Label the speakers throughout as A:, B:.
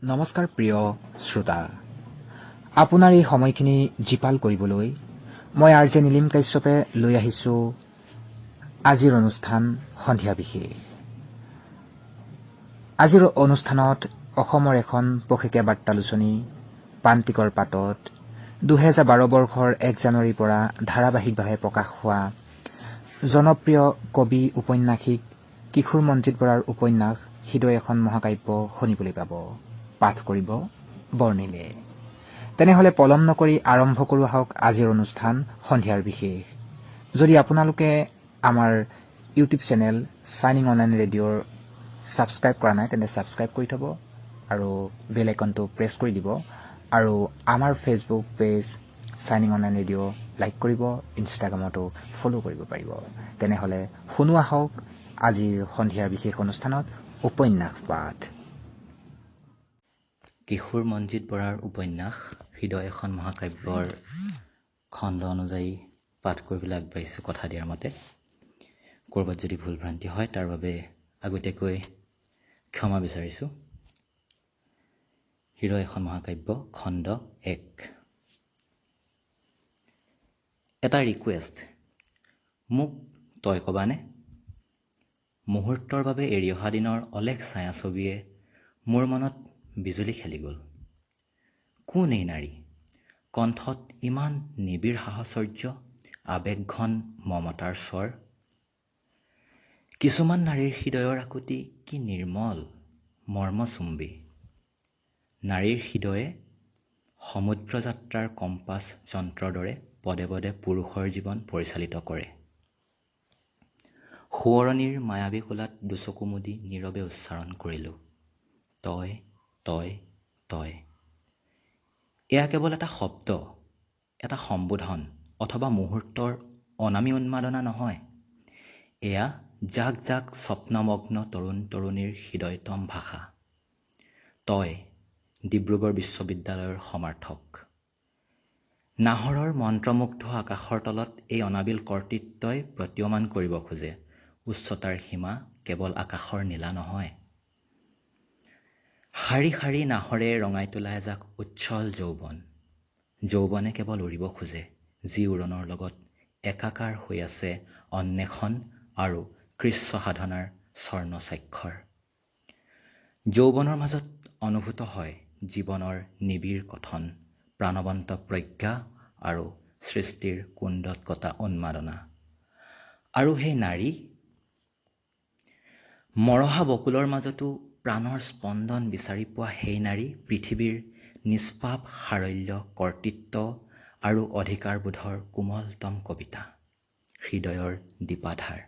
A: নমস্কাৰ প্ৰিয় শ্ৰোতা, আপোনাৰ এই সময়খিনি জীপাল কৰিবলৈ মই আৰ জে নীলিম কাশ্যপে লৈ আহিছোঁ আজিৰ অনুষ্ঠান সন্ধিয়া বিশেষ। আজিৰ অনুষ্ঠানত অসমৰ এখন পষেকীয়া বাৰ্তালোচনী প্ৰান্তিকৰ পাতত 2012 বৰ্ষৰ 1 জানুৱাৰীৰ পৰা ধাৰাবাহিকভাৱে প্ৰকাশ হোৱা জনপ্ৰিয় কবি উপন্যাসিক কিশোৰ মঞ্জিত বৰাৰ উপন্যাস হৃদয় এখন মহাকাব্য শুনিবলৈ পাব। পাঠ কৰিব বৰ্ণিলে। তেনেহলে পলম নকৰি আৰম্ভ কৰোঁ আহক আজিৰ অনুষ্ঠান সন্ধিয়াৰ বিশেষ। যদি আপোনালোকে আমাৰ ইউটিউব চেনেল চাইনিং অনলাইন ৰেডিঅ'ৰ ছাবস্ক্ৰাইব কৰা নাই তেন্তে ছাবস্ক্ৰাইব কৰি থব আৰু বেল আইকনটো প্ৰেছ কৰি দিব আৰু আমাৰ Facebook page shining online radio' like কৰিব, ইনষ্টাগ্ৰামতো ফ'ল' কৰিব পাৰিব। তেনেহলে শুনো আহক আজিৰ সন্ধিয়াৰ বিশেষ অনুষ্ঠানত উপন্যাস পাঠ।
B: কিশোৰ মঞ্জিত বৰাৰ উপন্যাস হৃদয় এখন মহাকাব্যৰ খণ্ড অনুযায়ী পাঠ কৰিবলৈ আগবাঢ়িছোঁ কথা দিয়াৰ মতে। ক'ৰবাত যদি ভুল ভ্ৰান্তি হয় তাৰ বাবে আগতীয়াকৈ ক্ষমা বিচাৰিছোঁ। হৃদয় এখন মহাকাব্য খণ্ড 1। এটা ৰিকুৱেষ্ট, মোক তই কবানে? মুহূৰ্তৰ বাবে এৰি অহা দিনৰ অলেখ ছায়াছবিয়ে মোৰ মনত বিজুলী খেলি গ'ল। কোন এই নাৰী? কণ্ঠত ইমান নিবিড় সাহচৰ্য, আৱেগঘন মমতাৰ স্বৰ। কিছুমান নাৰীৰ হৃদয়ৰ আকুতি কি নিৰ্মল, মৰ্মচুম্বী। নাৰীৰ হৃদয়ে সমুদ্ৰযাত্ৰাৰ কম্পাছ যন্ত্ৰৰ দৰে পদে পদে পুৰুষৰ জীৱন পৰিচালিত কৰে। সোঁৱৰণিৰ মায়াবী কোলাত দুচকু মুদি নীৰৱে উচ্চাৰণ কৰিলোঁ, তই তই তই। এয়া কেৱল এটা শব্দ, এটা সম্বোধন অথবা মুহূৰ্তৰ অনামী উন্মাদনা নহয়। এয়া জাক জাক স্বপ্নমগ্ন তৰুণ তৰুণীৰ হৃদয়তম ভাষা। তই ডিব্ৰুগড় বিশ্ববিদ্যালয়ৰ সমাৰ্থক। নাহৰৰ মন্ত্ৰমুগ্ধ আকাশৰ তলত এই অনাবিল কৰ্তৃত্বই প্ৰতীয়মান কৰিব খোজে উচ্চতাৰ সীমা কেৱল আকাশৰ নীলা নহয়। শাৰী শাৰী নাহৰে ৰঙাই তোলা এজাক উচ্ছল যৌৱন। যৌৱনে কেৱল উৰিব খোজে, যি উৰণৰ লগত একাকাৰ হৈ আছে অন্বেষণ আৰু কৃচ্ছ সাধনাৰ স্বৰ্ণ স্বাক্ষৰ। যৌৱনৰ মাজত অনুভূত হয় জীৱনৰ নিবিড় কথন, প্ৰাণৱন্ত প্ৰজ্ঞা আৰু সৃষ্টিৰ কুণ্ডত কটা উন্মাদনা। আৰু সেই নাৰী, মৰহা বকুলৰ মাজতো প্ৰাণৰ স্পন্দন বিচাৰি পোৱা সেই নাৰী পৃথিৱীৰ নিষ্পাপ সাৰল্য, কৰ্তৃত্ব আৰু অধিকাৰবোধৰ কোমলতম কবিতা, হৃদয়ৰ দীপাধাৰ।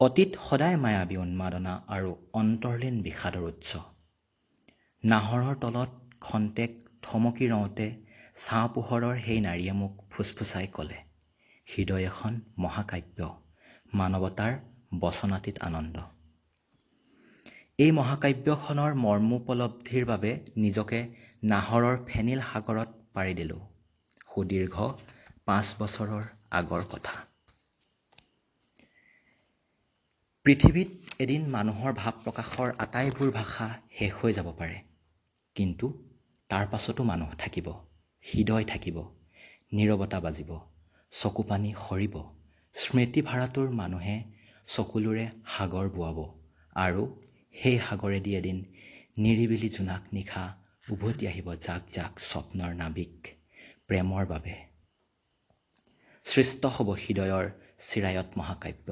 B: অতীত সদায় মায়াবী উন্মাদনা আৰু অন্তৰ্লীন বিষাদৰ উৎস। নাহৰৰ তলত খন্তেক থমকি ৰওঁতে ছাঁ পোহৰৰ সেই নাৰীয়ে মোক ফুচফুচাই ক'লে, হৃদয় এখন মহাকাব্য, মানৱতাৰ বচনাতীত আনন্দ। এই মহাকাব্যখনৰ মৰ্মোপলব্ধিৰ বাবে নিজকে নাহৰৰ ফেনিল সাগৰত পাৰি দিলোঁ। সুদীৰ্ঘ 5 বছৰৰ আগৰ কথা। পৃথিৱীত এদিন মানুহৰ ভাৱ প্ৰকাশৰ আটাইবোৰ ভাষা শেষ হৈ যাব পাৰে, কিন্তু তাৰ পাছতো মানুহ থাকিব, হৃদয় থাকিব, নীৰৱতা বাজিব, চকুপানী সৰিব, স্মৃতিভাৰাতুৰ মানুহে চকুলোৰে সাগৰ বোৱাব আৰু সেই সাগৰেদি এদিন নিৰিবিলি জোনাক নিশা উভতি আহিব জাক জাক স্বপ্নৰ নাবিক প্ৰেমৰ বাবে। সৃষ্ট হ'ব হৃদয়ৰ চিৰায়ত মহাকাব্য।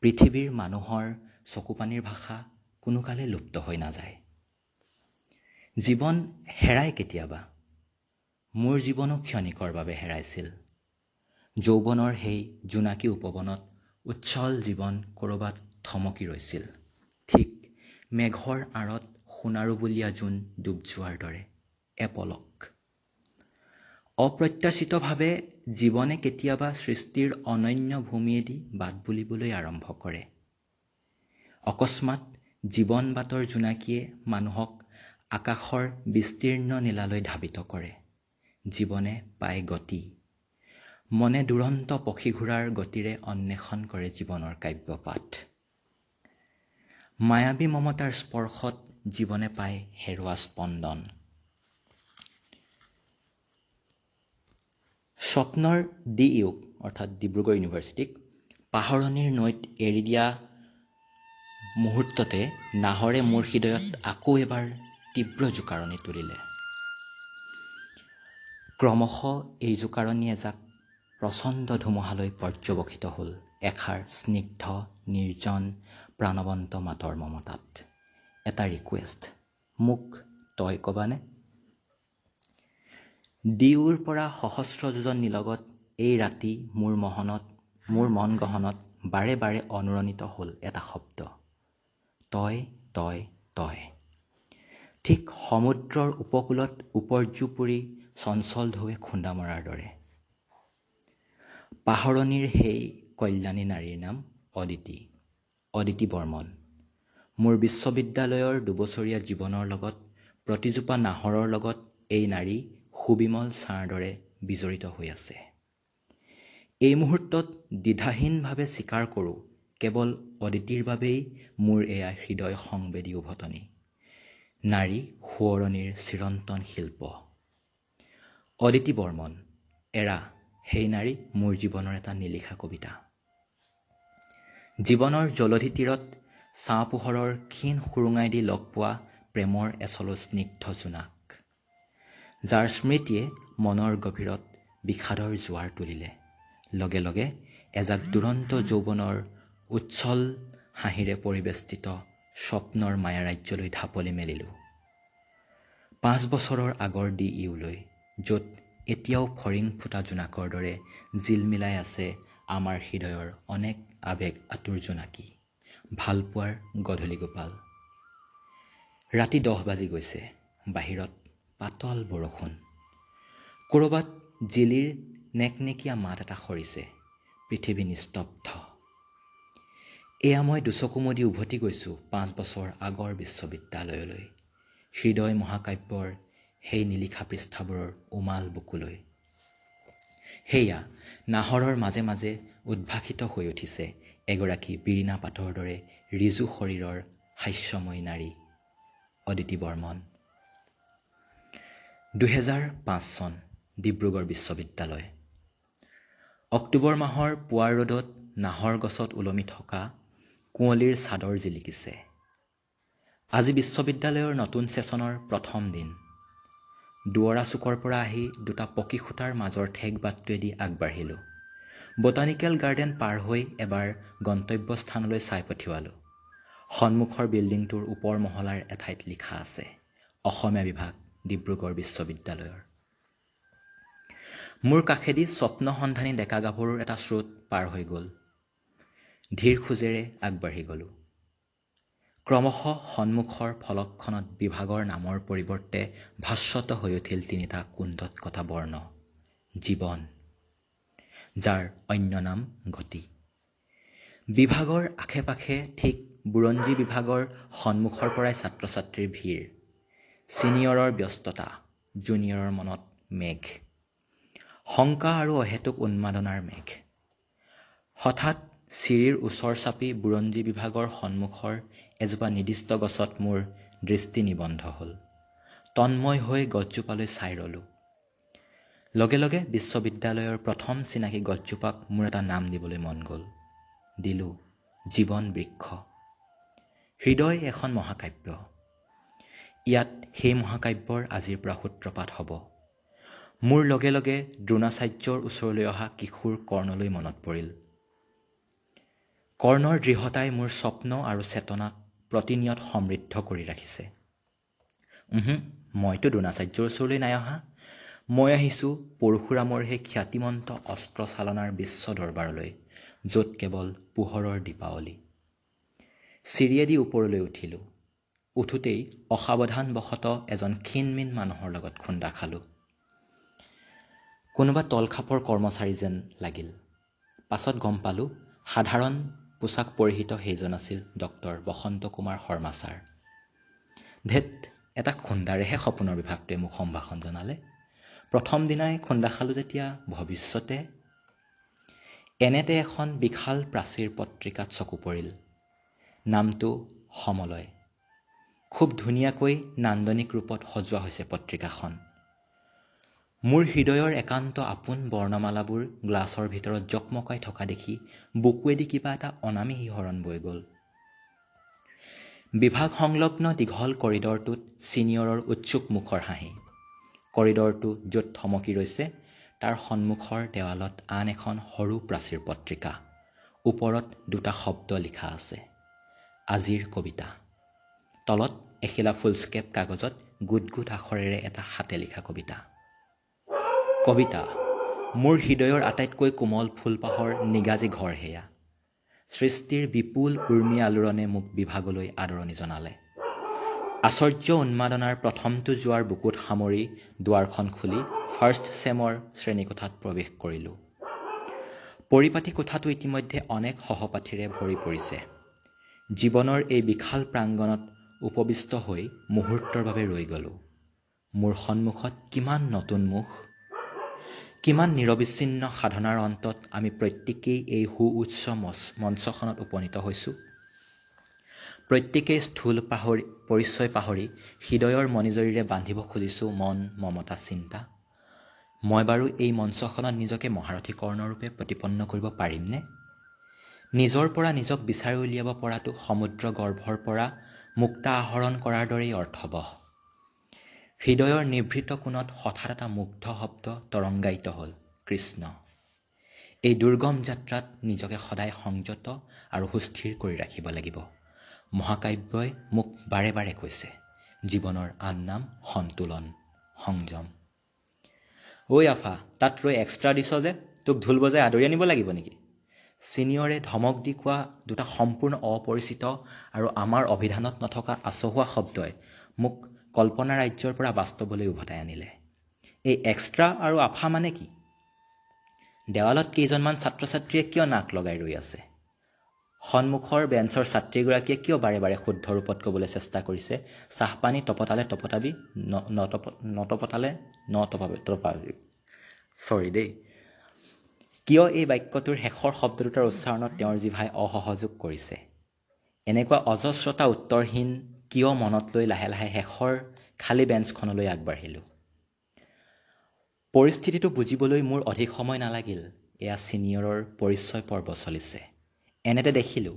B: পৃথিৱীৰ মানুহৰ চকুপানীৰ ভাষা কোনোকালে লুপ্ত হৈ নাযায়। জীৱন হেৰাই কেতিয়াবা। মোৰ জীৱনো ক্ষণিকৰ বাবে হেৰাইছিল। যৌৱনৰ সেই জোনাকী উপবনত উচ্ছল জীৱন ক'ৰবাত থমকি ৰৈছিল, ঠিক মেঘৰ আঁৰত সোণাৰুবুলীয়া জোন ডুব যোৱাৰ দৰে এপলক। অপ্ৰত্যাশিতভাৱে জীৱনে কেতিয়াবা সৃষ্টিৰ অনন্য ভূমিয়েদি বাট বুলিবলৈ আৰম্ভ কৰে। অকস্মাত জীৱন বাটৰ জোনাকীয়ে মানুহক আকাশৰ বিস্তীৰ্ণ নীলালৈ ধাবিত কৰে। জীৱনে পায় গতি। মনে দুৰন্ত পক্ষীঘোঁৰাৰ গতিৰে অন্বেষণ কৰে জীৱনৰ কাব্যপাঠ। মায়াবী মমতাৰ স্পৰ্শত জীৱনে পায় হেৰুৱা স্পন্দন। স্বপ্নৰ DU অৰ্থাৎ ডিব্ৰুগড় ইউনিভাৰ্চিটিক পাহৰণিৰ নৈত এৰি দিয়া মুহূৰ্ততে নাহৰে মোৰ হৃদয়ত আকৌ এবাৰ তীব্ৰ জোকাৰণি তুলিলে। ক্ৰমশ এই জোকাৰণি এজাক প্ৰচণ্ড ধুমুহালৈ পৰ্যবসিত হ'ল এষাৰ স্নিগ্ধ নিৰ্জন প্ৰাণৱন্ত মাতৰ মমতাত। এটা ৰিকুৱেষ্ট, মোক তই কবানে? DUৰ পৰা সহস্ৰ যোজন নিলগত এই ৰাতি মোৰ মন গহনত বাৰে বাৰে অনুৰণিত হ'ল এটা শব্দ, তই তই তই। ঠিক সমুদ্ৰৰ উপকূলত উপৰ্যু পৰি চঞ্চল ঢৌৱে খুন্দা মৰাৰ দৰে। পাহৰণিৰ সেই কল্যাণী নাৰীৰ নাম অদিতি বৰ্মন। মোৰ বিশ্ববিদ্যালয়ৰ 2 বছৰীয়া জীৱনৰ লগত প্ৰতিজোপা নাহৰৰ লগত এই নাৰী সুবিমল ছাঁৰ দৰে বিজড়িত হৈ আছে। এই মুহূৰ্তত দ্বিধাহীনভাৱে স্বীকাৰ কৰোঁ, কেৱল অদিতিৰ বাবেই মোৰ এয়া হৃদয় সংবেদী উভতনি। নাৰী সোঁৱৰণিৰ চিৰন্তন শিল্প। অদিতি বৰ্মন, এৰা সেই নাৰী মোৰ জীৱনৰ এটা নিলিখা কবিতা। জীৱনৰ জলধি তীৰত ছাঁ পোহৰৰ ক্ষীণ সুৰুঙাই দি লগ পোৱা প্ৰেমৰ এচলো স্নিগ্ধ জোনাক, যাৰ স্মৃতিয়ে মনৰ গভীৰত বিষাদৰ জোৱাৰ তুলিলে। লগে লগে এজাক দুৰন্ত যৌৱনৰ উচ্ছল হাঁহিৰে পৰিবেষ্টিত স্বপ্নৰ মায়াৰাজ্যলৈ ঢাপলি মেলিলোঁ। 5 বছৰৰ আগৰ DUলৈ, য'ত এতিয়াও ফৰিং ফুটা জোনাকৰ দৰে জিলমিলাই আছে আমাৰ হৃদয়ৰ অনেক আৱেগ আতুৰ জোনাকী। ভালপোৱাৰ গধূলি গোপাল। ৰাতি 10 বাজি গৈছে, বাহিৰত পাতল বৰষুণ। ক'ৰবাত জিলিৰ নেকনেকীয়া মাত এটা সৰিছে। পৃথিৱী নিস্তব্ধ। এয়া মই দুচকু মুদি উভতি গৈছোঁ 5 বছৰ আগৰ বিশ্ববিদ্যালয়লৈ, হৃদয় মহাকাব্যৰ সেই নিলিখা পৃষ্ঠাবোৰৰ উমাল বুকুলৈ। সেয়া নাহৰৰ মাজে মাজে উদ্ভাসিত হৈ উঠিছে এগৰাকী বিৰিণা পাতৰ দৰে ৰিজু শৰীৰৰ হাস্যময়ী নাৰী, অদিতি বৰ্মন। 2005 চন, ডিব্ৰুগড় বিশ্ববিদ্যালয়। অক্টোবৰ মাহৰ পুৱাৰ ৰ'দত নাহৰ গছত ওলমি থকা কুঁৱলীৰ চাদৰ জিলিকিছে। আজি বিশ্ববিদ্যালয়ৰ নতুন ছেছনৰ প্ৰথম দিন। দুৱৰা চুকৰ পৰা আহি 2টা পকী খুঁটাৰ মাজৰ ঠেক বাটটোৱেদি আগবাঢ়িলোঁ। বটানিকেল গাৰ্ডেন পাৰ হৈ এবাৰ গন্তব্যস্থানলৈ চাই পঠিয়ালোঁ। সন্মুখৰ বিল্ডিংটোৰ ওপৰ মহলাৰ এঠাইত লিখা আছে, অসমীয়া বিভাগ, ডিব্ৰুগড় বিশ্ববিদ্যালয়ৰ। মোৰ কাষেদি স্বপ্ন সন্ধানী ডেকা গাভৰুৰ এটা স্ৰোত পাৰ হৈ গ'ল। ধীৰ খোজেৰে আগবাঢ়ি গ'লোঁ। ক্ৰমশ সন্মুখৰ ফলকখনত বিভাগৰ নামৰ পৰিৱৰ্তে ভাস্বত হৈ উঠিল 3টা কুণ্ডত কটা বৰ্ণ, জীৱন, যাৰ অন্য নাম গতি। বিভাগৰ আশে পাশে ঠিক বুৰঞ্জী বিভাগৰ সন্মুখৰ পৰাই ছাত্ৰ ছাত্ৰীৰ ভিৰ। ছিনিয়ৰৰ ব্যস্ততা, জুনিয়ৰৰ মনত মেঘ, শংকা আৰু অহেতুক উন্মাদনাৰ মেঘ। হঠাৎ চিৰিৰ ওচৰ চাপি বুৰঞ্জী বিভাগৰ সন্মুখৰ এজোপা নিৰ্দিষ্ট গছত মোৰ দৃষ্টি নিবদ্ধ হ'ল। তন্ময় হৈ গছজোপালৈ চাই ৰ'লোঁ। লগে লগে বিশ্ববিদ্যালয়ৰ প্ৰথম চিনাকি গছজোপাক মোৰ এটা নাম দিবলৈ মন গ'ল। দিলোঁ, জীৱন বৃক্ষ। হৃদয় এখন মহাকাব্য। ইয়াত সেই মহাকাব্যৰ আজিৰ পৰা সূত্ৰপাত হ'ব। মোৰ লগে লগে দ্ৰোণাচাৰ্যৰ ওচৰলৈ অহা কিশোৰ কৰ্ণলৈ মনত পৰিল। কৰ্ণৰ দৃঢ়তাই মোৰ স্বপ্ন আৰু চেতনাক প্ৰতিনিয়ত সমৃদ্ধ কৰি ৰাখিছে। মইতো দ্ৰোণাচাৰ্যৰ ওচৰলৈ নাই অহা। মই আহিছোঁ পৰশুৰামৰ সেই খ্যাতিমন্ত অস্ত্ৰ চালনাৰ বিশ্ব দৰবাৰলৈ, য'ত কেৱল পোহৰৰ দীপাৱলী। চিৰিয়েদি ওপৰলৈ উঠিলোঁ। উঠোতেই অসাৱধানবশতঃ এজন ক্ষীণমীন মানুহৰ লগত খুন্দা খালোঁ। কোনোবা তলখাপৰ কৰ্মচাৰী যেন লাগিল। পাছত গম পালোঁ, সাধাৰণ পোছাক পৰিহিত সেইজন আছিল ডক্টৰ বসন্ত কুমাৰ শৰ্মা ছাৰ। ধেৎ, এটা খুন্দাৰেহে সপোনৰ বিভাগটোৱে মোক সম্ভাষণ জনালে। প্ৰথম দিনাই খুন্দা খালোঁ যেতিয়া, ভৱিষ্যতে। এনেতে এখন বিশাল প্ৰাচীৰ পত্ৰিকাত চকু পৰিল। নামটো সমলয়। খুব ধুনীয়াকৈ নান্দনিক ৰূপত সজোৱা হৈছে পত্ৰিকাখন। মোৰ হৃদয়ৰ একান্ত আপোন বৰ্ণমালাবোৰ গ্লাছৰ ভিতৰত জকমকাই থকা দেখি বুকুৱেদি কিবা এটা অনামী শিহৰণ বৈ গ'ল। বিভাগ সংলগ্ন দীঘল কৰিডৰটোত ছিনিয়ৰৰ উৎসুক মুখৰ হাঁহি। কৰিডৰটো য'ত থমকি ৰৈছে তাৰ সন্মুখৰ দেৱালত আন এখন সৰু প্ৰাচীৰ পত্ৰিকা। ওপৰত দুটা শব্দ লিখা আছে, আজিৰ কবিতা। তলত এখিলা ফুলস্কেপ কাগজত গোট গোট আখৰেৰে এটা হাতে লিখা কবিতা। কবিতা, মোৰ হৃদয়ৰ আটাইতকৈ কোমল ফুলপাহৰ নিগাজী ঘৰ সেয়া। সৃষ্টিৰ বিপুল উৰ্মি আলোড়নে মোক বিভাগলৈ আদৰণি জনালে। আশ্চৰ্য উন্মাদনাৰ প্ৰথমটো জোৱাৰ বুকুত সামৰি দুৱাৰখন খুলি ফাৰ্ষ্ট ছেমৰ শ্ৰেণীকোঠাত প্ৰৱেশ কৰিলোঁ। পৰিপাটি কোঠাটো ইতিমধ্যে অনেক সহপাঠীৰে ভৰি পৰিছে। জীৱনৰ এই বিশাল প্ৰাংগণত উপবিষ্ট হৈ মুহূৰ্তৰ বাবে ৰৈ গ'লোঁ। মোৰ সন্মুখত কিমান নতুন মুখ, কিমান নিৰবিচ্ছিন্ন সাধনাৰ অন্তত আমি প্ৰত্যেকেই এই সুউচ্চ মঞ্চখনত উপনীত হৈছোঁ। প্ৰত্যেকেই স্থূল পৰিচয় পাহৰি হৃদয়ৰ মণিজৰীৰে বান্ধিব খুজিছোঁ মন, মমতা, চিন্তা। মই বাৰু এই মঞ্চখনত নিজকে মহাৰথী কৰ্ণৰূপে প্ৰতিপন্ন কৰিব পাৰিমনে? নিজৰ পৰা নিজক বিচাৰি উলিয়াব পৰাটো সমুদ্ৰ গৰ্ভৰ পৰা মুক্তা আহৰণ কৰাৰ দৰেই অৰ্থবহ। হৃদয়ৰ নিভৃত কোণত হঠাৎ এটা মুগ্ধ শব্দ তৰংগায়িত হ'ল, কৃষ্ণ। এই দুৰ্গম যাত্ৰাত নিজকে সদায় সংযত আৰু সুস্থিৰ কৰি ৰাখিব লাগিব। মহাকাব্যই মোক বাৰে বাৰে কৈছে, জীৱনৰ আন নাম সন্তুলন, সংযম। ঐ আফা, তাত ৰৈ এক্সট্ৰা দিছ যে, তোক ঢোল বজাই আদৰি আনিব লাগিব নেকি? ছিনিয়ৰে ধমক দি কোৱা দুটা সম্পূৰ্ণ অপৰিচিত আৰু আমাৰ অভিধানত নথকা আচহুৱা শব্দই মোক কল্পনা ৰাজ্যৰ পৰা বাস্তৱলৈ উভতাই আনিলে। এই এক্সট্ৰা আৰু আফা মানে কি? দেৱালত কেইজনমান ছাত্ৰ ছাত্ৰীয়ে কিয় নাক লগাই ৰৈ আছে? সন্মুখৰ বেঞ্চৰ ছাত্ৰীগৰাকীয়ে কিয় বাৰে বাৰে শুদ্ধ ৰূপত ক'বলৈ চেষ্টা কৰিছে, চাহপানী তপতালে তপতাবি, নতপতালে নতপাবি। চৰি দেই। কিয় এই বাক্যটোৰ শেষৰ শব্দ দুটাৰ উচ্চাৰণত তেওঁৰ জিভাই অসহযোগ কৰিছে? এনেকুৱা অজস্ৰতা উত্তৰহীন কিয় মনত লৈ লাহে লাহে শেষৰ খালী বেঞ্চখনলৈ আগবাঢ়িলোঁ। পৰিস্থিতিটো বুজিবলৈ মোৰ অধিক সময় নালাগিল। এয়া ছিনিয়ৰৰ পৰিচয় পৰ্ব চলিছে। এনেতে দেখিলোঁ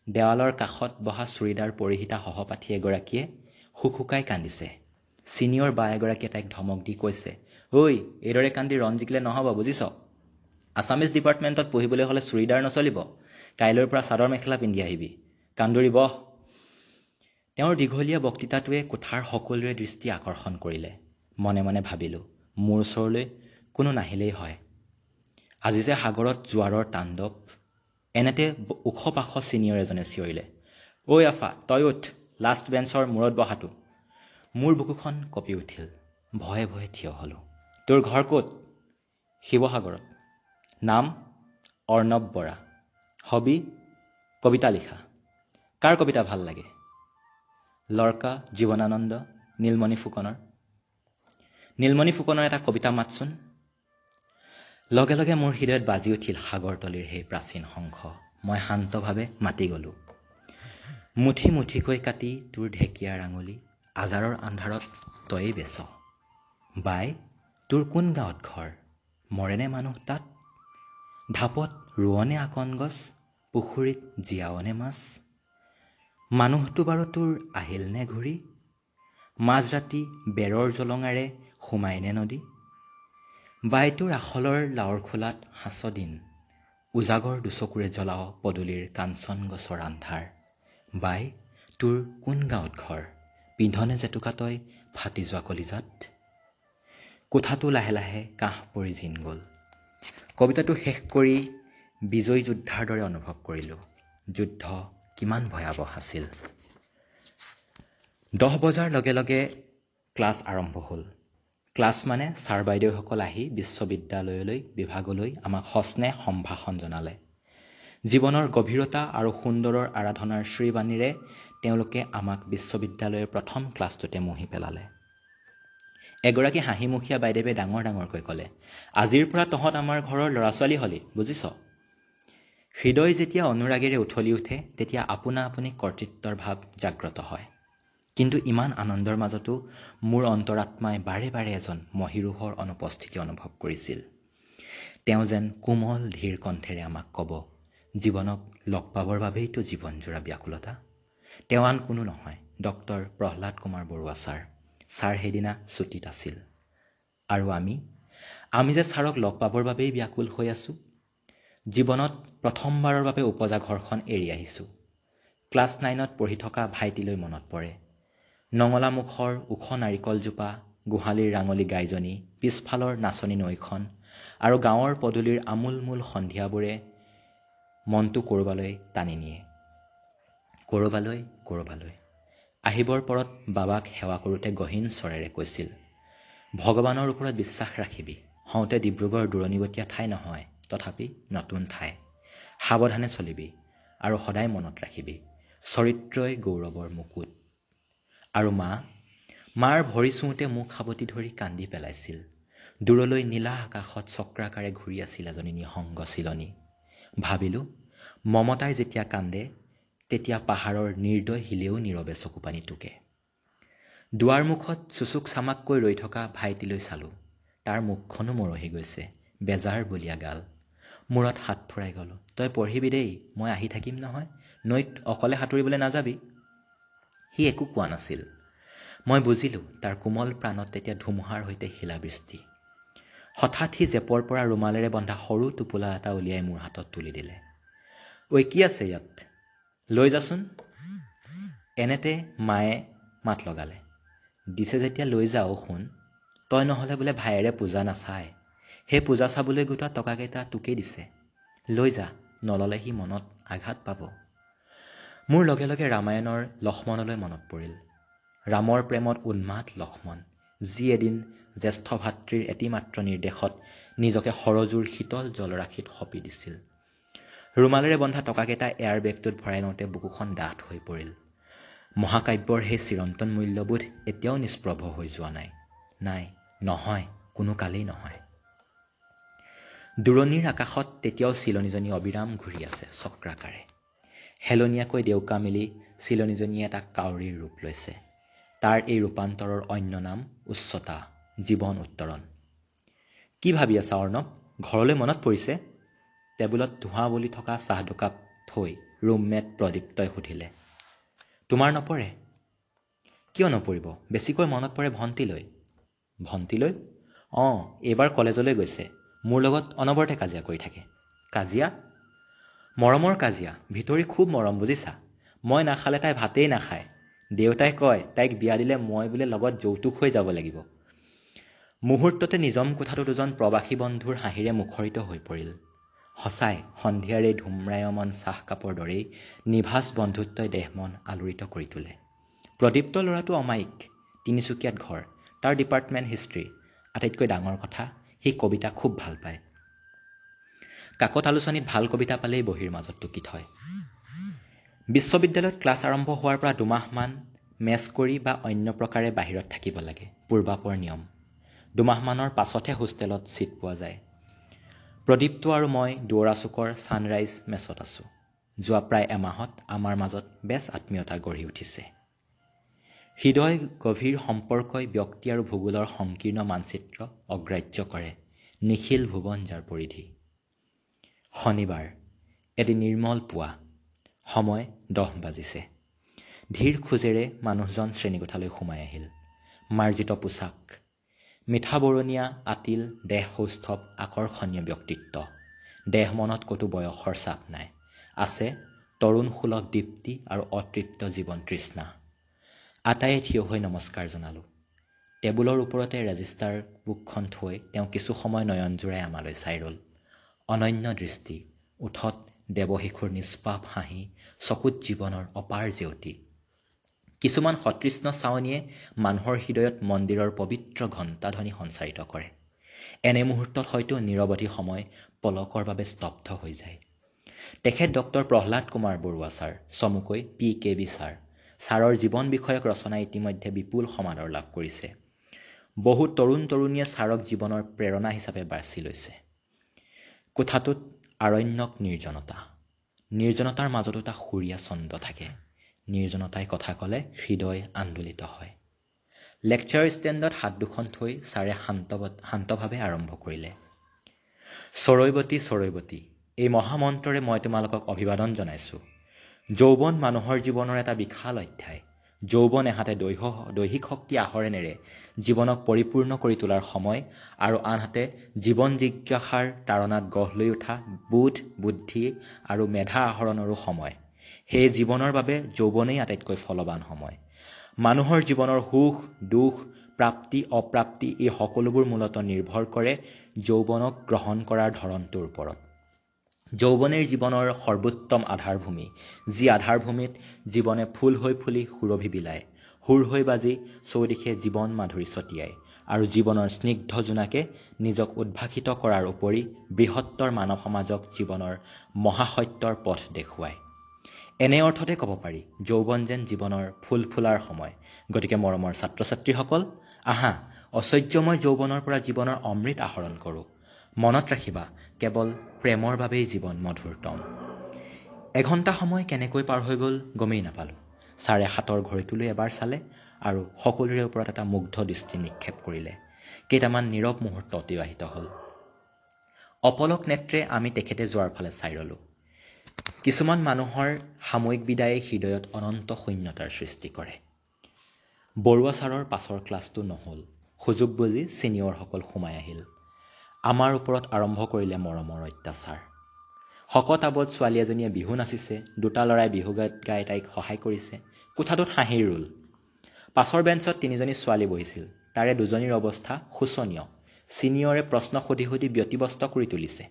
B: দেৱালৰ কাষত বহা চুৰিদাৰ পৰিহিতা সহপাঠী এগৰাকীয়ে হুকহুকাই কান্দিছে। ছিনিয়ৰ বা এগৰাকীয়ে তাইক ধমক দি কৈছে, ঐ, এইদৰে কান্দি ৰণ জিকিলে নহ'ব, বুজিছ? আছামিজ ডিপাৰ্টমেণ্টত পঢ়িবলৈ হ'লে চুৰিদাৰ নচলিব। কাইলৈৰ পৰা চাদৰ মেখেলা পিন্ধি আহিবি। কান্দুৰি বহ। তেওঁৰ দীঘলীয়া বক্তৃতাটোৱে কোঠাৰ সকলোৰে দৃষ্টি আকৰ্ষণ কৰিলে। মনে মনে ভাবিলোঁ, মোৰ ওচৰলৈ কোনো নাহিলেই হয়। আজি যে সাগৰত জোৱাৰৰ তাণ্ডৱ। এনেতে ওখ পাখ ছিনিয়ৰ এজনে চিঞৰিলে, ঐ আফা, তই উঠ, লাষ্ট বেঞ্চৰ মূৰত বহাটো। মোৰ বুকুখন কঁপি উঠিল। ভয়ে ভয়ে থিয় হ'লোঁ। তোৰ ঘৰ ক'ত? শিৱসাগৰত। নাম? অৰ্ণৱ বৰা। হবি? কবিতা লিখা। কাৰ কবিতা ভাল লাগে? লৰ্কা, জীৱনানন্দ, নীলমণি ফুকনৰ। নীলমণি ফুকনৰ এটা কবিতা মাতচোন। লগে লগে মোৰ হৃদয়ত বাজি উঠিল সাগৰতলীৰ সেই প্ৰাচীন শংখ। মই শান্তভাৱে মাতি গ'লোঁ। মুঠি মুঠিকৈ কাটি তোৰ ঢেকীয়াৰ আঙুলি, আজাৰৰ আন্ধাৰত তয়ে বেচ। বাই, তোৰ কোন গাঁৱত ঘৰ? মৰেনে মানুহ তাত? ঢাপত ৰোৱনে আকন গছ, পুখুৰীত জীয়াৱনে মাছ? মানুহটো বাৰু তোৰ আহিল নে ঘূৰি? মাজৰাতি বেৰৰ জলঙাৰে সোমাইনে নদী? বাই, তোৰ আখলৰ লাওৰ খোলাত সাঁচ দিন, উজাগৰ দুচকুৰে জ্বলাও পদূলিৰ কাঞ্চন গছৰ আন্ধাৰ। বাই, তোৰ কোন গাঁৱত ঘৰ? পিন্ধনে জেতুকা তই ফাটি যোৱা কলিজাত? কোঠাটো লাহে লাহে কাহ পৰি জিন গ'ল। কবিতাটো শেষ কৰি বিজয়ী যোদ্ধাৰ দৰে অনুভৱ কৰিলোঁ। যুদ্ধ কিমান ভয়াৱহ আছিল। 10 বজাৰ লগে লগে ক্লাছ আৰম্ভ হ'ল। ক্লাছ মানে ছাৰ বাইদেউসকল আহি বিশ্ববিদ্যালয়লৈ বিভাগলৈ আমাক সস্নেহ সম্ভাষণ জনালে। জীৱনৰ গভীৰতা আৰু সুন্দৰৰ আৰাধনাৰ শ্ৰীবাণীৰে তেওঁলোকে আমাক বিশ্ববিদ্যালয়ৰ প্ৰথম ক্লাছটোতে মুহি পেলালে। এগৰাকী হাঁহিমুখীয়া বাইদেৱে ডাঙৰ ডাঙৰকৈ ক'লে, আজিৰ পৰা তহঁত আমাৰ ঘৰৰ ল'ৰা ছোৱালী হলি, বুজিছ? হৃদয় যেতিয়া অনুৰাগেৰে উঠলি উঠে তেতিয়া আপোনা আপুনি কৰ্তৃত্বৰ ভাৱ জাগ্ৰত হয়। কিন্তু ইমান আনন্দৰ মাজতো মোৰ অন্তৰাত্মাই বাৰে বাৰে এজন মহীৰূহৰ অনুপস্থিতি অনুভৱ কৰিছিল। তেওঁ যেন কোমল ধীৰ কণ্ঠেৰে আমাক ক'ব, জীৱনক লগ পাবৰ বাবেইতো জীৱনজোৰা ব্যাকুলতা। তেওঁ আন কোনো নহয়, doctor Prahlad Kumar Barua sir. Sir সেইদিনা ছুটীত আছিল। আৰু আমি যে ছাৰক লগ পাবৰ বাবেই ব্যাকুল হৈ আছোঁ। জীৱনত প্ৰথমবাৰৰ বাবে উপজা ঘৰখন এৰি আহিছোঁ। ক্লাছ 9ত পঢ়ি থকা ভাইটিলৈ মনত পৰে। নঙলামুখৰ ওখ নাৰিকলজোপা, গোহালিৰ ৰাঙলী গাইজনী, পিছফালৰ নাচনী নৈখন আৰু গাঁৱৰ পদূলিৰ আমোলমোল সন্ধিয়াবোৰে মনটো কৰবালৈ টানি নিয়ে। কৰবালৈ। আহিবৰ পৰত বাবাক সেৱা কৰোঁতে গহীন স্বৰেৰে কৈছিল, ভগৱানৰ ওপৰত বিশ্বাস ৰাখিবি। হওঁতে ডিব্ৰুগড় দূৰণিবতীয়া ঠাই নহয়, তথাপি নতুন ঠাই। সাৱধানে চলিবি আৰু সদায় মনত ৰাখিবি, চৰিত্ৰই গৌৰৱৰ মুকুট। আৰু মাৰ ভৰি চুওঁতে মোক সাৱটি ধৰি কান্দি পেলাইছিল। দূৰলৈ নীলা আকাশত চক্ৰাকাৰে ঘূৰি আছিল এজনী নিঃসংগ চিলনী। ভাবিলোঁ, মমতাই যেতিয়া কান্দে তেতিয়া পাহাৰৰ নিৰ্দয় শিলেও নীৰৱে চকুপানী টুকে। দুৱাৰমুখত চুচুক চামাককৈ ৰৈ থকা ভাইটিলৈ চালোঁ। তাৰ মুখখনো মৰহি গৈছে, বেজাৰ বলীয়া গাল। মূৰত হাত ফুৰাই গ'লোঁ, তই পঢ়িবি দেই, মই আহি থাকিম নহয়, নৈত অকলে সাঁতুৰিবলৈ নাযাবি। সি একো কোৱা নাছিল। মই বুজিলোঁ তাৰ কোমল প্ৰাণত তেতিয়া ধুমুহাৰ সৈতে শিলাবৃষ্টি। হঠাৎ সি জেপৰ পৰা ৰুমালেৰে বন্ধা সৰু টোপোলা এটা উলিয়াই মোৰ হাতত তুলি দিলে। ঐ, কি আছে ইয়াত? লৈ যাচোন। এনেতে মায়ে মাত লগালে, দিছে যেতিয়া লৈ যা। শুন, তই নহ'লে বোলে ভায়েৰে পূজা নাচায়। সেই পূজা চাবলৈ গোটোৱা টকাকেইটা তোকেই দিছে, লৈ যা, নল'লে সি মনত আঘাত পাব। মোৰ লগে লগে ৰামায়ণৰ লক্ষ্মণলৈ মনত পৰিল। ৰামৰ প্ৰেমত উন্মাদ লক্ষ্মণ, যি এদিন জ্যেষ্ঠ ভাতৃৰ এটিমাত্ৰ নিৰ্দেশত নিজকে সৰজুৰ শীতল জলৰাশিত সঁপি দিছিল। ৰুমালেৰে বন্ধা টকাকেইটা এয়াৰ বেগটোত ভৰাই লওঁতে বুকুখন ডাঠ হৈ পৰিল। মহাকাব্যৰ সেই চিৰন্তন মূল্যবোধ এতিয়াও নিষ্প্ৰভ হৈ যোৱা নাই, নহয়, কোনো কালেই নহয়। দূৰণিৰ আকাশত তেতিয়াও চিলনীজনী অবিৰাম ঘূৰি আছে চক্ৰাকাৰে। হেলনীয়াকৈ ডেউকা মেলি চিলনীজনীয়ে এটা কাউৰীৰ ৰূপ লৈছে। তাৰ এই ৰূপান্তৰৰ অন্য নাম উচ্চতা, জীৱন উত্তৰণ। কি ভাবি আছা অৰ্ণৱ? ঘৰলৈ মনত পৰিছে? টেবুলত ধোঁৱা বলি থকা চাহ দুকাপ থৈ ৰুমমেট প্ৰদীপ্তই সুধিলে। তোমাৰ নপৰে? কিয় নপৰিব? বেছিকৈ মনত পৰে ভণ্টিলৈ। ভণ্টিলৈ? অঁ, এইবাৰ কলেজলৈ গৈছে। মোৰ লগত অনবৰতে কাজিয়া কৰি থাকে। কাজিয়া? মৰমৰ কাজিয়া, ভিতৰি খুব মৰম, বুজিছা। মই নাখালে তাই ভাতেই নাখায়। দেউতাই কয় তাইক বিয়া দিলে মই বোলে লগত যৌতুক হৈ যাব লাগিব। মুহূৰ্ততে নিজম কোঠাটো দুজন প্ৰবাসী বন্ধুৰ হাঁহিৰে মুখৰিত হৈ পৰিল। সঁচাই সন্ধিয়াৰ এই ধূম্ৰায়মান চাহকাপৰ দৰেই নিভাঁজ বন্ধুত্বই দেহ মন আলোড়িত কৰি তোলে। প্ৰদীপ্ত ল'ৰাটো অমায়িক, তিনিচুকীয়াত ঘৰ, তাৰ ডিপাৰ্টমেণ্ট হিষ্ট্ৰী। আটাইতকৈ ডাঙৰ কথা, সি কবিতা খুব ভাল পায়। কাকত আলোচনীত ভাল কবিতা পালেই বহীৰ মাজত টুকি থয়। বিশ্ববিদ্যালয়ত ক্লাছ আৰম্ভ হোৱাৰ পৰা দুমাহমান মেছ কৰি বা অন্য প্ৰকাৰে বাহিৰত থাকিব লাগে, পূৰ্বাপৰ নিয়ম। দুমাহমানৰ পাছতহে হোষ্টেলত ছিট পোৱা যায়। প্ৰদীপ্ত আৰু মই দুৱৰাচুকৰ ছানৰাইজ মেছত আছোঁ। যোৱা প্ৰায় এমাহত আমাৰ মাজত বেছ আত্মীয়তা গঢ়ি উঠিছে। হৃদয় গভীৰ সম্পৰ্কই ব্যক্তি আৰু ভূগোলৰ সংকীৰ্ণ মানচিত্ৰ অগ্ৰাহ্য কৰে, নিখিল ভুৱন যাৰ পৰিধি। শনিবাৰ, এটি নিৰ্মল পুৱা, সময় 10 বাজিছে। ধীৰ খোজেৰে মানুহজন শ্ৰেণীকোঠালৈ সোমাই আহিল। মাৰ্জিত পোছাক, মিঠা বৰণীয়া আতিল দেহ সৌষ্ঠৱ, আকৰ্ষণীয় ব্যক্তিত্ব। দেহ মনত ক'তো বয়সৰ চাপ নাই, আছে তৰুণ সুলভ দীপ্তি আৰু অতৃপ্ত জীৱন তৃষ্ণা। আটাইয়ে থিয় হৈ নমস্কাৰ জনালোঁ। টেবুলৰ ওপৰতে ৰেজিষ্টাৰ বুকখন থৈ তেওঁ কিছু সময় নয়ন জোৰাই আমালৈ চাই ৰ'ল। অনন্য দৃষ্টি, ওঠত দেৱশিশুৰ নিষ্পাপ হাঁহি, চকুত জীৱনৰ অপাৰ জেউতি। কিছুমান সতৃষ্ণ চাৱনিয়ে মানুহৰ হৃদয়ত মন্দিৰৰ পবিত্ৰ ঘণ্টাধ্বনি সঞ্চাৰিত কৰে। এনে মুহূৰ্তত হয়তো নিৰৱধি সময় পলকৰ বাবে স্তব্ধ হৈ যায়। তেখেত ডক্টৰ প্ৰহ্লাদ কুমাৰ বৰুৱা ছাৰ, চমুকৈ PKB ছাৰ। ছাৰৰ জীৱন বিষয়ক ৰচনা ইতিমধ্যে বিপুল সমাদৰ লাভ কৰিছে। বহু তৰুণ তৰুণীয়ে ছাৰক জীৱনৰ প্ৰেৰণা হিচাপে বাছি লৈছে। কোঠাটোত আৰণ্যক নিৰ্জনতা। নিৰ্জনতাৰ মাজতো এটা সুৰীয়া ছন্দ থাকে। নিৰ্জনতাই কথা ক'লে হৃদয় আন্দোলিত হয়। লেকচাৰ ষ্টেণ্ডত হাত দুখন থৈ ছাৰে শান্তভাৱে আৰম্ভ কৰিলে। চৰৈৱতী চৰৈৱতী, এই মহামন্ত্ৰৰে মই তোমালোকক অভিবাদন জনাইছোঁ। যৌৱন মানুহৰ জীৱনৰ এটা বিশাল অধ্যায়। যৌৱন এহাতে দৈহিক শক্তি আহৰণেৰে জীৱনক পৰিপূৰ্ণ কৰি তোলাৰ সময় আৰু আনহাতে জীৱন জিজ্ঞাসাৰ তাৰণাত গঢ় লৈ উঠা বোধ, বুদ্ধি আৰু মেধা আহৰণৰো সময়। সেয়ে জীৱনৰ বাবে যৌৱনেই আটাইতকৈ ফলৱান সময়। মানুহৰ জীৱনৰ সুখ, দুখ, প্ৰাপ্তি, অপ্ৰাপ্তি এই সকলোবোৰ মূলতঃ নিৰ্ভৰ কৰে যৌৱনক গ্ৰহণ কৰাৰ ধৰণটোৰ ওপৰত। যৌৱনেই জীৱনৰ সৰ্বোত্তম আধাৰভূমি, যি আধাৰভূমিত জীৱনে ফুল হৈ ফুলি সুৰভি বিলায়, সুৰ হৈ বাজি চৌদিশে জীৱন মাধুৰী ছটিয়ায় আৰু জীৱনৰ স্নিগ্ধ জোনাকে নিজক উদ্ভাসিত কৰাৰ উপৰি বৃহত্তৰ মানৱ সমাজক জীৱনৰ মহাসত্যৰ পথ দেখুৱায়। এনে অৰ্থতে ক'ব পাৰি যৌৱন যেন জীৱনৰ ফুল ফুলাৰ সময়। গতিকে মৰমৰ ছাত্ৰ ছাত্ৰীসকল, আহা ঐশ্বৰ্যময় যৌৱনৰ পৰা জীৱনৰ অমৃত আহৰণ কৰোঁ। মনত ৰাখিবা, কেৱল প্ৰেমৰ বাবেই জীৱন মধুৰতম। এঘণ্টা সময় কেনেকৈ পাৰ হৈ গ'ল গমেই নাপালোঁ। ছাৰে হাতৰ ঘড়ীটোলৈ এবাৰ চালে আৰু সকলোৰে ওপৰত এটা মুগ্ধ দৃষ্টি নিক্ষেপ কৰিলে। কেইটামান নীৰৱ মুহূৰ্ত অতিবাহিত হ'ল। অপলক নেত্ৰে আমি তেখেতে যোৱাৰ ফালে চাই ৰ'লোঁ। কিছুমান মানুহৰ সাময়িক বিদায়ে হৃদয়ত অনন্ত শূন্যতাৰ সৃষ্টি কৰে। বৰুৱা ছাৰৰ পাছৰ ক্লাছটো নহ'ল। সুযোগ বুজি ছিনিয়ৰসকল সোমাই আহিল। আমাৰ ওপৰত আৰম্ভ কৰিলে মৰমৰ অত্যাচাৰ। শকত আৱত ছোৱালী এজনীয়ে বিহু নাচিছে, দুটা ল'ৰাই বিহু গীত গাই তাইক সহায় কৰিছে। কোঠাটোত হাঁহিৰ ৰোল। পাছৰ বেঞ্চত তিনিজনী ছোৱালী বহিছিল। তাৰে দুজনীৰ অৱস্থা শোচনীয়। ছিনিয়ৰে প্ৰশ্ন সুধি সুধি ব্যতিব্যস্ত কৰি তুলিছে।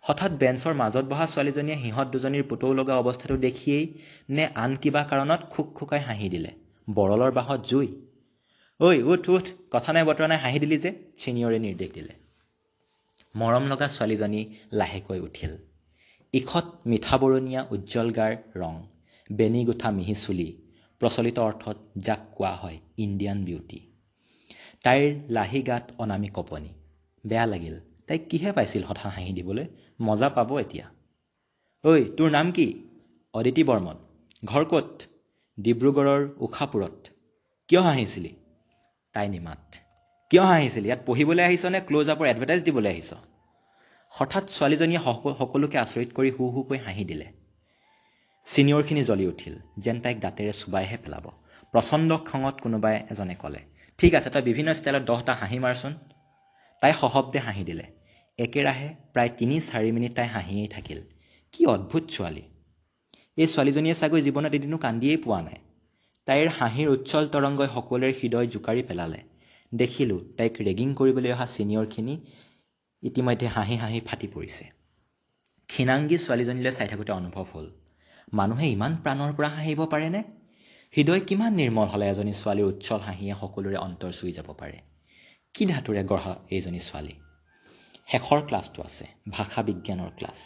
B: হঠাৎ বেঞ্চৰ মাজত বহা ছোৱালীজনীয়ে সিহঁত দুজনীৰ পুতৌ লগা অৱস্থাটো দেখিয়েই নে আন কিবা কাৰণত খুকখুকাই হাঁহি দিলে। বৰলৰ বাঁহত জুই। ঐ উঠ উঠ, কথা নাই বতৰা নাই, হাঁহি দিলি যে, ছিনিয়ৰে নিৰ্দেশ দিলে। মৰম লগা ছোৱালীজনী লাহেকৈ উঠিল। ইখত মিঠা বৰণীয়া উজ্জ্বল গাৰ ৰং, বেনী গুঠা মিহি চুলি, প্ৰচলিত অৰ্থত যাক কোৱা হয় ইণ্ডিয়ান বিউটি। তাইৰ লাহি গাত অনামী কঁপনি। বেয়া লাগিল। তাইক কিহে পাইছিল হঠাৎ হাঁহি দিবলৈ? মজা পাব এতিয়া। ঐ তোৰ নাম কি? অদিতি বৰ্মন। ঘৰ ক'ত? ডিব্ৰুগড়ৰ উষাপুৰত। কিয় হাঁহিছিলি? তাই নিমাত। কিয় হাঁহিছিলি? ইয়াত পঢ়িবলৈ আহিছ নে ক্ল'জ আপৰ এডভাৰটাইজ দিবলৈ আহিছ? হঠাৎ ছোৱালীজনীয়ে সকলোকে আচৰিত কৰি হু হুকৈ হাঁহি দিলে। ছিনিয়ৰখিনি জ্বলি উঠিল, যেন তাইক দাঁতেৰে চুবাইহে পেলাব। প্ৰচণ্ড খঙত কোনোবাই এজনে ক'লে, ঠিক আছে, তই বিভিন্ন ষ্টাইলত 10টা হাঁহি মাৰচোন। তাই সশব্দে হাঁহি দিলে। একেৰাহে প্ৰায় 3-4 মিনিট তাই হাঁহিয়েই থাকিল। কি অদ্ভুত ছোৱালী! এই ছোৱালীজনীয়ে চাগৈ জীৱনত এদিনো কান্দিয়েই পোৱা নাই। তাইৰ হাঁহিৰ উচ্ছল তৰংগই সকলোৰে হৃদয় জোকাৰি পেলালে। দেখিলোঁ তাইক ৰেগিং কৰিবলৈ অহা ছিনিয়ৰখিনি ইতিমধ্যে হাঁহি হাঁহি ফাটি পৰিছে। ক্ষীণাংগী ছোৱালীজনীলৈ চাই থাকোঁতে অনুভৱ হ'ল, মানুহে ইমান প্ৰাণৰ পৰা হাঁহিব পাৰেনে? হৃদয় কিমান নিৰ্মল হ'লে এজনী ছোৱালীৰ উচ্ছল হাঁহিয়ে সকলোৰে অন্তৰ চুই যাব পাৰে। কি ধাতুৰে গঢ়া এইজনী ছোৱালী। শেষৰ ক্লাছটো আছে, ভাষা বিজ্ঞানৰ ক্লাছ।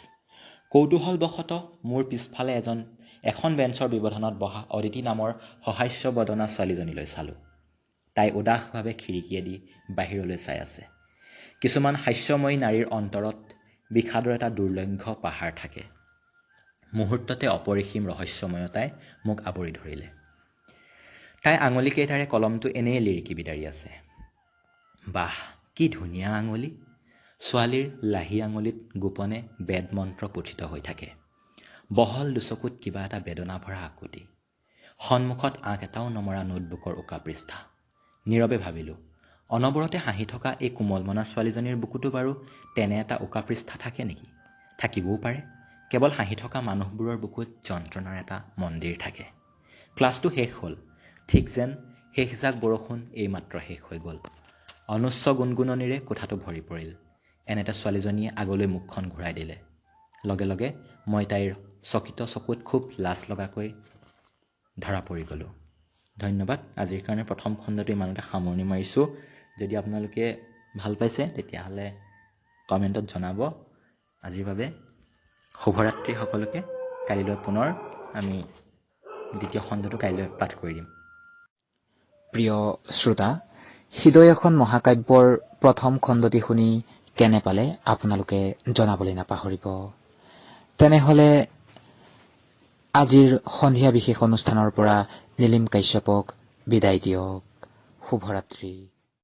B: কৌতূহলবশতঃ মোৰ পিছফালে এখন বেঞ্চৰ ব্যৱধানত বহা অদিতি নামৰ সহাস্য বদনা ছোৱালীজনীলৈ চালোঁ। তাই উদাসভাৱে খিৰিকীয়েদি বাহিৰলৈ চাই আছে। কিছুমান হাস্যময়ী নাৰীৰ অন্তৰত বিষাদৰ এটা দুৰ্লভ্য পাহাৰ থাকে। মুহূৰ্ততে অপৰিসীম ৰহস্যময়তাই মোক আৱৰি ধৰিলে। তাই আঙুলিকেইটাৰে কলমটো এনেই লিৰিকি বিদাৰি আছে। বাহ, কি ধুনীয়া আঙুলি! ছোৱালীৰ লাহি আঙুলিত গোপনে বেদ মন্ত্ৰ পুথিত হৈ থাকে। বহল দুচকুত কিবা এটা বেদনা ভৰা আকুতি। সন্মুখত আঁক এটাও নমৰা নোটবুকৰ উকা পৃষ্ঠা। নীৰৱে ভাবিলোঁ, অনবৰতে হাঁহি থকা এই কোমলমনা ছোৱালীজনীৰ বুকুতো বাৰু তেনে এটা উকা পৃষ্ঠা থাকে নেকি? থাকিবও পাৰে। কেৱল হাঁহি থকা মানুহবোৰৰ বুকুত যন্ত্ৰণাৰ এটা মন্দিৰ থাকে। ক্লাছটো শেষ হ'ল। ঠিক যেন শেষজাক বৰষুণ এইমাত্ৰ শেষ হৈ গ'ল। অনুচ্চ গুণগুণনিৰে কোঠাটো ভৰি পৰিল। এনেতে ছোৱালীজনীয়ে আগলৈ মুখখন ঘূৰাই দিলে। লগে লগে মই তাইৰ চকিত চকুত খুব লাজ লগাকৈ ধৰা পৰি গ'লোঁ। ধন্যবাদ। আজিৰ কাৰণে প্ৰথম খণ্ডটো ইমানতে সামৰণি মাৰিছোঁ। যদি আপোনালোকে ভাল পাইছে তেতিয়াহ'লে কমেণ্টত জনাব। আজিৰ বাবে শুভৰাত্ৰি সকলোকে। কালিলৈ পুনৰ আমি দ্বিতীয় খণ্ডটো কাইলৈ পাঠ কৰি দিম।
A: প্ৰিয় শ্ৰোতা, হৃদয় এখন মহাকাব্যৰ প্ৰথম খণ্ডটি শুনি কেনে পালে আপোনালোকে জনাবলৈ নাপাহৰিব। তেনেহ'লে আজিৰ সন্ধিয়া বিশেষ অনুষ্ঠানৰ পৰা নীলিম কাশ্যপক বিদায় দিয়ক। শুভৰাত্ৰি।